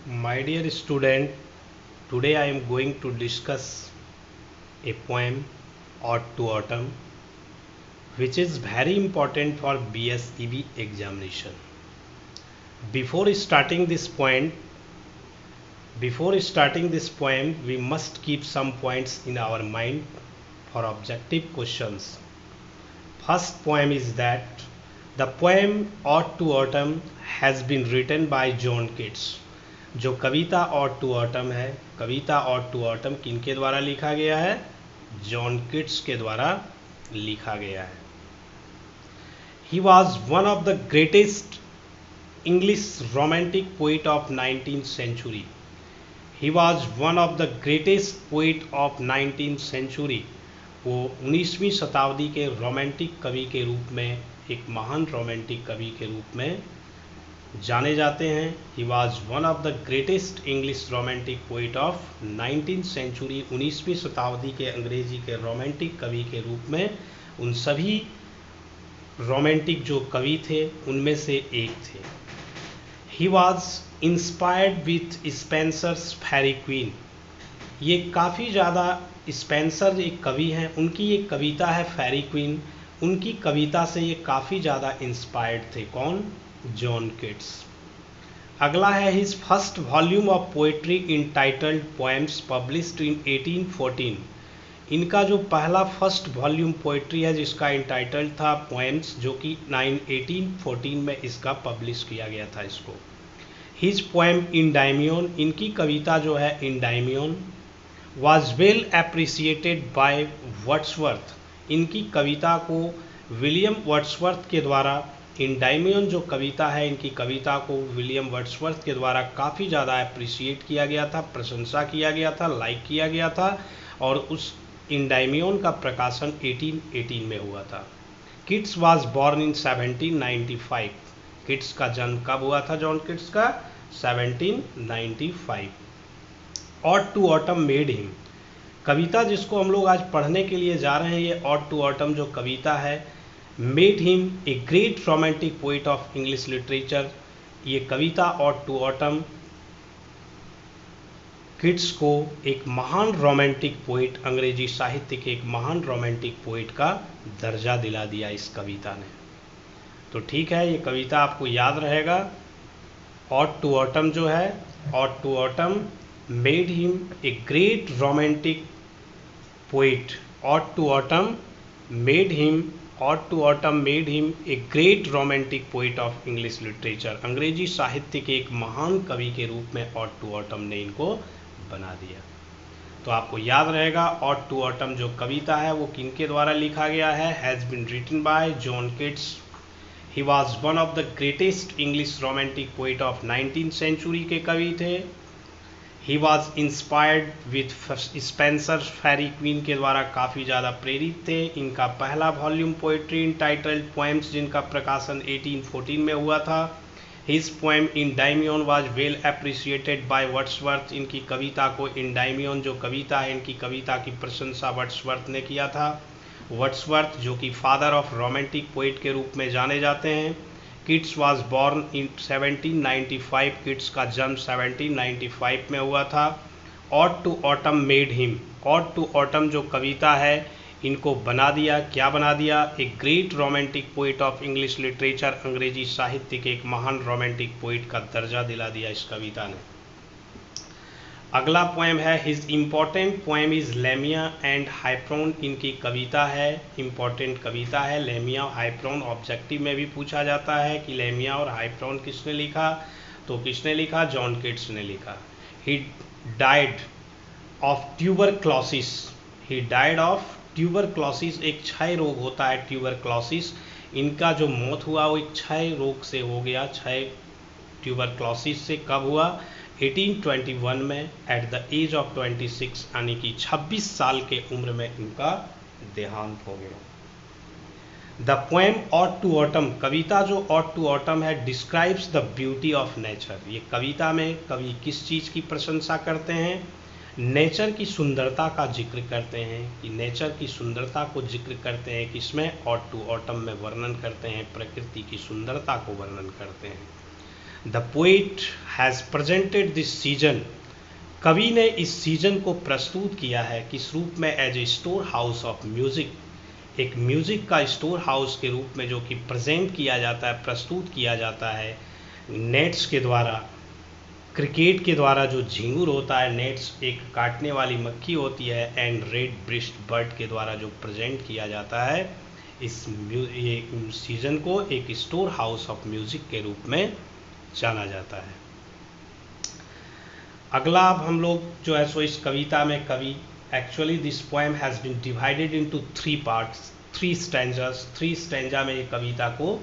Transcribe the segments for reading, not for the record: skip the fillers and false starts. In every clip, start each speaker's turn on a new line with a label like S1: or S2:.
S1: My dear student, today I am going to discuss a poem Ode to Autumn, which is very important for BSEB examination. Before starting this point, we must keep some points in our mind for objective questions. First poem is that the poem Ode to Autumn has been written by John Keats. जो कविता odd to autumn है, कविता odd to autumn किनके द्वारा लिखा गया है? John Keats के द्वारा लिखा गया है. He was one of the greatest English romantic poet of 19th century. He was one of the greatest poet of 19th century. वो 19वीं शताब्दी के रोमांटिक कवि के रूप में, एक महान रोमांटिक कवि के रूप में जाने जाते हैं. He was one of the greatest English romantic poet of 19th century. 19वीं शताब्दी के अंग्रेजी के रोमांटिक कवि के रूप में उन सभी रोमांटिक जो कवि थे उनमें से एक थे. He was inspired with Spenser's Faerie Queene. ये काफ़ी ज़्यादा, स्पेंसर एक कवि हैं, उनकी एक कविता है फेरी क्वीन. उनकी कविता से ये काफ़ी ज़्यादा इंस्पायर्ड थे. कौन? John Keats. अगला है his first volume of poetry entitled poems published in 1814. इनका जो पहला फर्स्ट वॉल्यूम पोएट्री है जिसका इंटाइटल्ड था पोएम्स, जो कि 1814 में इसका पब्लिश किया गया था इसको. हिज पोएम इंडाइमियन, इनकी कविता जो है Endymion, was well appreciated by Wordsworth. इनकी कविता को विलियम वर्ड्सवर्थ के द्वारा, इंडाइमियन जो कविता है, इनकी कविता को विलियम वर्ड्सवर्थ के द्वारा काफ़ी ज़्यादा अप्रिशिएट किया गया था, प्रशंसा किया गया था, लाइक किया गया था. और उस इंडाइमियन का प्रकाशन 1818 में हुआ था. Keats was born in 1795. Keats का जन्म कब हुआ था? जॉन किट्स का 1795. Ode to autumn made him, कविता जिसको हम लोग आज पढ़ने के लिए जा रहे हैं, ये ऑड टू ऑटम जो कविता है, made him a great romantic poet of English literature. ये कविता ऑड टू ऑटम किट्स को एक महान रोमांटिक पोइट, अंग्रेजी साहित्य के एक महान रोमांटिक पोइट का दर्जा दिला दिया इस कविता ने. तो ठीक है, ये कविता आपको याद रहेगा. ऑड टू ऑटम जो है, ode to autumn made him a great romantic poet. Ode to autumn made him, ode to autumn made him a great romantic poet of English literature. अंग्रेजी साहित्य के एक महान कवि के रूप में ऑड टू ऑटम ने इनको बना दिया. तो आपको याद रहेगा, ऑड टू ऑटम जो कविता है वो किनके द्वारा लिखा गया है? Has been written by John Keats. He was one of the greatest English romantic poet of 19th century के कवि थे. He was inspired with Spenser Faerie Queene के द्वारा काफ़ी ज़्यादा प्रेरित थे. इनका पहला वॉल्यूम पोइट्री इंटाइटल्ड पोएम्स जिनका प्रकाशन 1814 में हुआ था. His poem Endymion was well appreciated by Wordsworth. इनकी कविता को, इंडाइमियन जो कविता है, इनकी कविता की प्रशंसा वर्ड्सवर्थ ने किया था. वर्ड्सवर्थ जो कि फादर ऑफ रोमांटिक पोइट के रूप में जाने जाते हैं. Keats was born in 1795. Keats का जन्म 1795 में हुआ था. Ode to autumn made him, ode to autumn जो कविता है, इनको बना दिया, क्या बना दिया? एक great romantic poet of English literature. अंग्रेजी साहित्य के एक महान रोमांटिक पोइट का दर्जा दिला दिया इस कविता ने. अगला पोएम है his important poem is Lamia and Hyperion. इनकी कविता है, इम्पॉर्टेंट कविता है लेमिया हाइप्रोन. ऑब्जेक्टिव में भी पूछा जाता है कि लेमिया और हाइप्रोन किसने लिखा? तो किसने लिखा? जॉन किट्स ने लिखा. He died of tuberculosis. He died of tuberculosis, एक क्षय रोग होता है ट्यूबरक्लोसिस. इनका जो मौत हुआ वो एक क्षय रोग से हो गया. क्षय ट्यूबरक्लोसिस से कब हुआ? 1821 में, एट द एज ऑफ 26, यानी कि 26 साल के उम्र में इनका देहांत हो गया. The poem ode to autumn, कविता जो ऑड टू ऑटम है, describes the beauty of nature. ये कविता में कवि किस चीज़ की प्रशंसा करते हैं? नेचर की सुंदरता का जिक्र करते हैं. कि नेचर की सुंदरता को जिक्र करते हैं किसमें? ऑड टू ऑटम में वर्णन करते हैं, प्रकृति की सुंदरता को वर्णन करते हैं. The poet has presented this season, कवि ने इस सीजन को प्रस्तुत किया है किस रूप में? As a storehouse of music, एक म्यूज़िक का स्टोर हाउस के रूप में जो कि प्रेजेंट किया जाता है, प्रस्तुत किया जाता है नेट्स के द्वारा, क्रिकेट के द्वारा जो झिंगुर होता है, नेट्स एक काटने वाली मक्खी होती है, एंड रेड ब्रिस्ट बर्ड के द्वारा जो प्रेजेंट किया जाता है इस ये सीजन को एक स्टोर हाउस ऑफ म्यूज़िक के रूप में जाना जाता है। अगला अब हम लोग जो है सो इस कविता में कवि actually this poem has been divided into 3 parts, 3 stanzas, 3 stanza में ये कविता को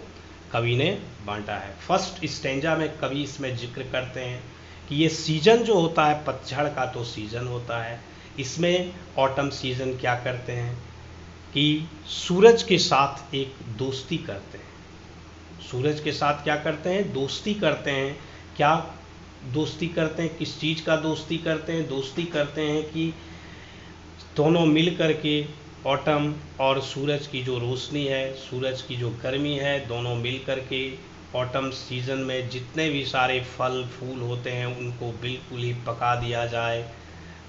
S1: कवि ने बांटा है। फर्स्ट स्टैंजा में कवि इसमें जिक्र करते हैं कि ये सीजन जो होता है पतझड़ का तो सीजन होता है, इसमें ऑटम सीजन क्या करते हैं कि सूरज के साथ एक दोस्ती करते हैं। सूरज के साथ क्या करते हैं? दोस्ती करते हैं। क्या दोस्ती करते हैं? किस चीज़ का दोस्ती करते हैं? दोस्ती करते हैं कि दोनों मिल कर के ऑटम और सूरज की जो रोशनी है, सूरज की जो गर्मी है, दोनों मिल कर के ऑटम सीज़न में जितने भी सारे फल फूल होते हैं उनको बिल्कुल ही पका दिया जाए,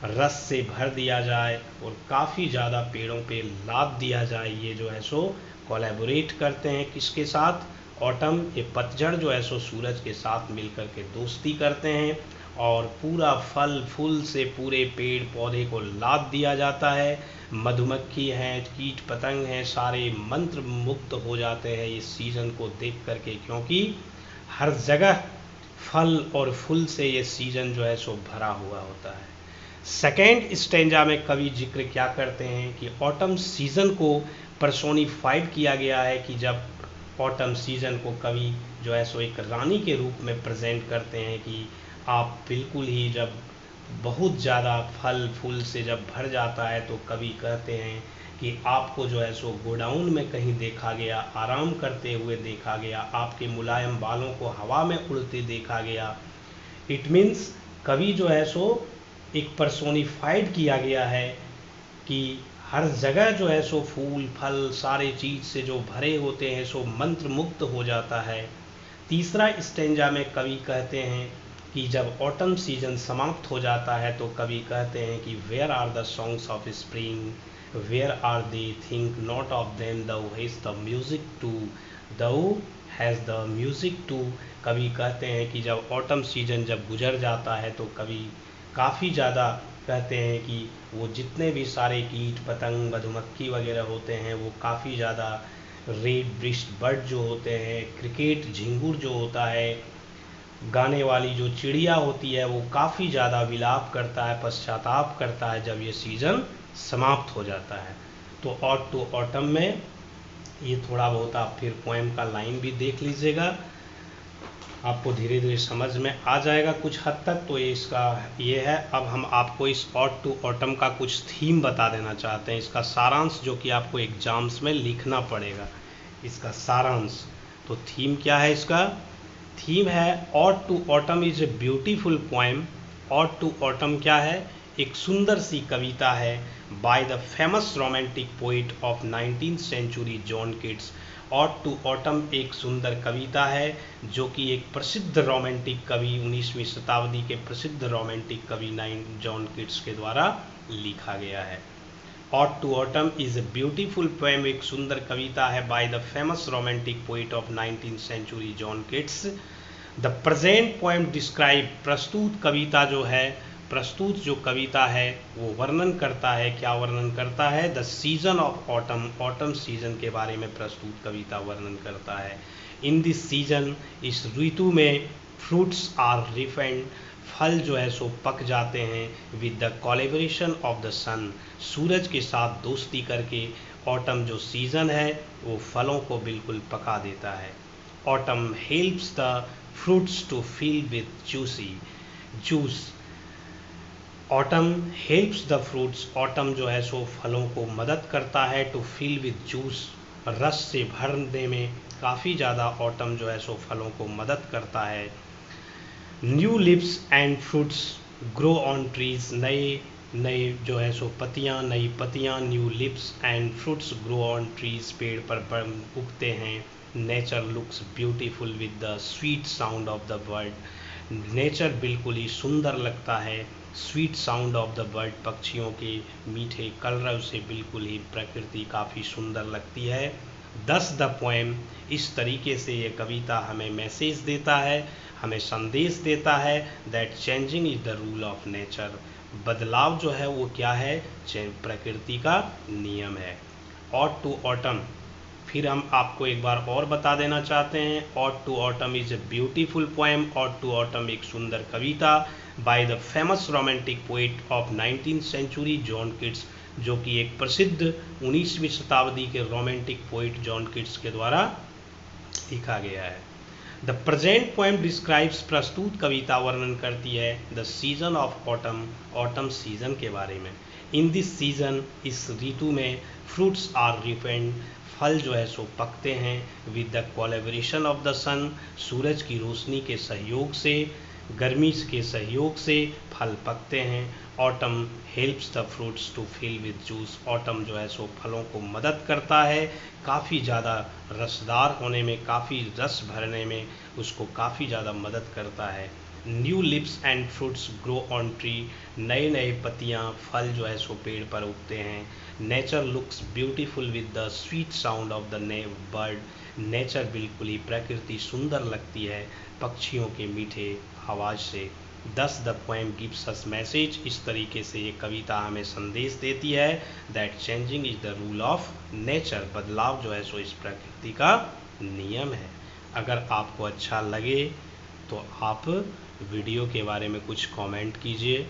S1: रस से भर दिया जाए और काफ़ी ज़्यादा पेड़ों पे लाद दिया जाए। ये जो है सो कोलैबोरेट करते हैं किसके साथ? ऑटम, ये पतझड़ जो है सो सूरज के साथ मिलकर के दोस्ती करते हैं और पूरा फल फूल से पूरे पेड़ पौधे को लाद दिया जाता है। मधुमक्खी हैं, कीट पतंग हैं, सारे मंत्र मुक्त हो जाते हैं इस सीज़न को देख करके, क्योंकि हर जगह फल और फूल से ये सीज़न जो है सो भरा हुआ होता है। सेकेंड स्टेंजा में कवि जिक्र क्या करते हैं कि ऑटम सीज़न को पर्सोनिफाइड किया गया है कि जब ऑटम सीज़न को कवि जो है सो एक रानी के रूप में प्रेजेंट करते हैं कि आप बिल्कुल ही जब बहुत ज़्यादा फल फूल से जब भर जाता है तो कवि कहते हैं कि आपको जो है सो गोडाउन में कहीं देखा गया, आराम करते हुए देखा गया, आपके मुलायम बालों को हवा में उड़ते देखा गया। इट मीन्स कवि जो है सो एक पर्सोनिफाइड किया गया है कि हर जगह जो है सो फूल फल सारे चीज़ से जो भरे होते हैं सो मंत्र मुक्त हो जाता है। तीसरा स्टेंजा में कवि कहते हैं कि जब ऑटम सीजन समाप्त हो जाता है तो कवि कहते हैं कि where are the songs of spring, where are they, think not of them, thou has the music too, thou has the music too. कवि कहते हैं कि जब ऑटम सीजन जब गुजर जाता है तो कवि काफ़ी ज़्यादा कहते हैं कि वो जितने भी सारे कीट पतंग मधुमक्खी वगैरह होते हैं वो काफ़ी ज़्यादा, रेड ब्रिस्ट बर्ड जो होते हैं, क्रिकेट झिंगुर जो होता है, गाने वाली जो चिड़िया होती है, वो काफ़ी ज़्यादा विलाप करता है, पश्चाताप करता है जब ये सीज़न समाप्त हो जाता है। तो ऑट टू ऑटम में ये थोड़ा बहुत आप फिर पोएम का लाइन भी देख लीजिएगा, आपको धीरे धीरे समझ में आ जाएगा कुछ हद तक। तो ये इसका ये है। अब हम आपको इस ऑट टू ऑटम का कुछ थीम बता देना चाहते हैं, इसका सारांश जो कि आपको एग्जाम्स में लिखना पड़ेगा, इसका सारांश। तो थीम क्या है इसका? थीम है ode to autumn is a beautiful poem. Ode to autumn क्या है? एक सुंदर सी कविता है by the famous romantic poet of 19th century John Keats. Ode to autumn एक सुंदर कविता है जो कि एक प्रसिद्ध रोमांटिक कवि 19वीं शताब्दी के प्रसिद्ध रोमांटिक कवि जॉन कीट्स के द्वारा लिखा गया है। Ode to autumn is a beautiful poem, एक सुंदर कविता है by the famous romantic poet of 19th century John Keats. The present poem describe, प्रस्तुत कविता जो है, प्रस्तुत जो कविता है वो वर्णन करता है, क्या वर्णन करता है? The season of autumn, autumn season के बारे में प्रस्तुत कविता वर्णन करता है। इन दिस सीजन, इस ऋतु में, फ्रूट्स आर रिफाइंड, फल जो है सो पक जाते हैं, with the collaboration of the sun, सूरज के साथ दोस्ती करके ऑटम जो सीजन है वो फलों को बिल्कुल पका देता है। Autumn helps the fruits to fill with juicy juice, autumn helps the fruits, autumn जो है सो फलों को मदद करता है, टू फील विद जूस, रस से भरने में काफ़ी ज़्यादा ऑटम जो है सो फलों को मदद करता है। New leaves and fruits grow on trees, नए नए जो है सो पत्तियाँ, नई पत्तियाँ, new leaves and fruits grow on trees, पेड़ पर उगते हैं। Nature looks beautiful with the sweet sound of the bird. Nature बिल्कुल ही सुंदर लगता है, sweet sound of the bird, पक्षियों के मीठे कलरव से बिल्कुल ही प्रकृति काफ़ी सुंदर लगती है। दस द पोएम, इस तरीके से ये कविता हमें मैसेज देता है, हमें संदेश देता है that changing is the rule of nature, बदलाव जो है वो क्या है, प्रकृति का नियम है। ऑट टू ऑटम, फिर हम आपको एक बार और बता देना चाहते हैं, ode to autumn is a beautiful poem. Ode to autumn एक सुंदर कविता by the famous romantic poet of 19th century John Keats, जो कि एक प्रसिद्ध 19वीं शताब्दी के रोमांटिक पोइट जॉन किट्स के द्वारा लिखा गया है। द प्रेजेंट पोएम डिस्क्राइब्स, प्रस्तुत कविता वर्णन करती है the season of autumn, autumn season के बारे में। इन दिस सीजन, इस ऋतु में, फ्रूट्स आर रिपेंड, फल जो है सो पकते हैं, with the collaboration of the sun, सूरज की रोशनी के सहयोग से, गर्मी के सहयोग से फल पकते हैं। Autumn helps the fruits to fill with juice, autumn जो है सो फलों को मदद करता है काफ़ी ज़्यादा रसदार होने में, काफ़ी रस भरने में, उसको काफ़ी ज़्यादा मदद करता है। New lips and fruits grow on tree, नए नए पत्तियाँ, फल जो है सो पेड़ पर उगते हैं। Nature looks beautiful with the sweet sound of the bird, nature बिल्कुल ही प्रकृति सुंदर लगती है पक्षियों के मीठे आवाज़ से। दस the poem gives us message, इस तरीके से ये कविता हमें संदेश देती है that changing is the rule of nature, बदलाव जो है सो इस प्रकृति का नियम है। अगर आपको अच्छा लगे तो आप वीडियो के बारे में कुछ कमेंट कीजिए।